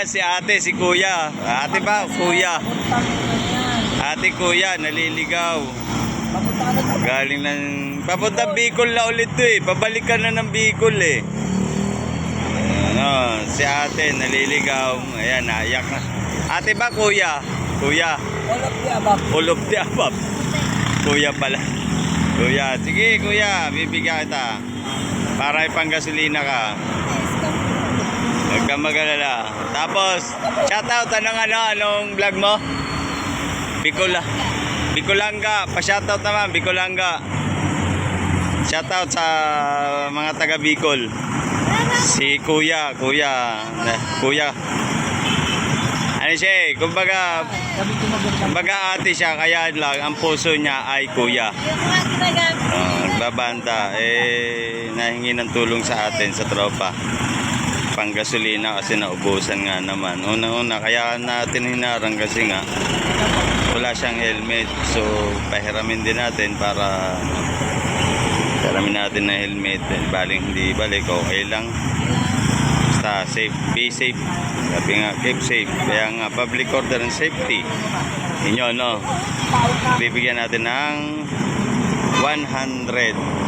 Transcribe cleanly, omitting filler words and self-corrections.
Ayan, si ate, si kuya. Ate ba? Kuya. Ate, kuya, naliligaw. Galing ng... Papunta Bicol na ulit to eh. Pabalik ka na ng Bicol eh. Ano, si ate, naliligaw. Ayan, naiyak na. Ate ba, kuya? Kuya. Ulop di abab. Kuya pala. Kuya, sige kuya, bibigyan kita. Para ipanggasolina ka. Huwag kang mag-alala. Tapos, shoutout, anong vlog mo? Bicolanga. Pa-shoutout naman, Bicolanga. Shoutout sa mga taga Bicol. Si kuya. Ano siya eh, kumbaga ate siya, kaya lang, ang puso niya ay kuya. Nagbabanta, nahingi ng tulong sa atin, sa tropa. Panggasolina kasi naubusan nga naman. Una, kaya natin hinarang kasi nga wala siyang helmet. So, pahiramin din natin para hiramin natin na helmet. Hindi balik, okay lang. Basta safe, be safe. Sabi nga, keep safe. Kaya nga, public order and safety. Inyo, no? Bibigyan natin ng 100.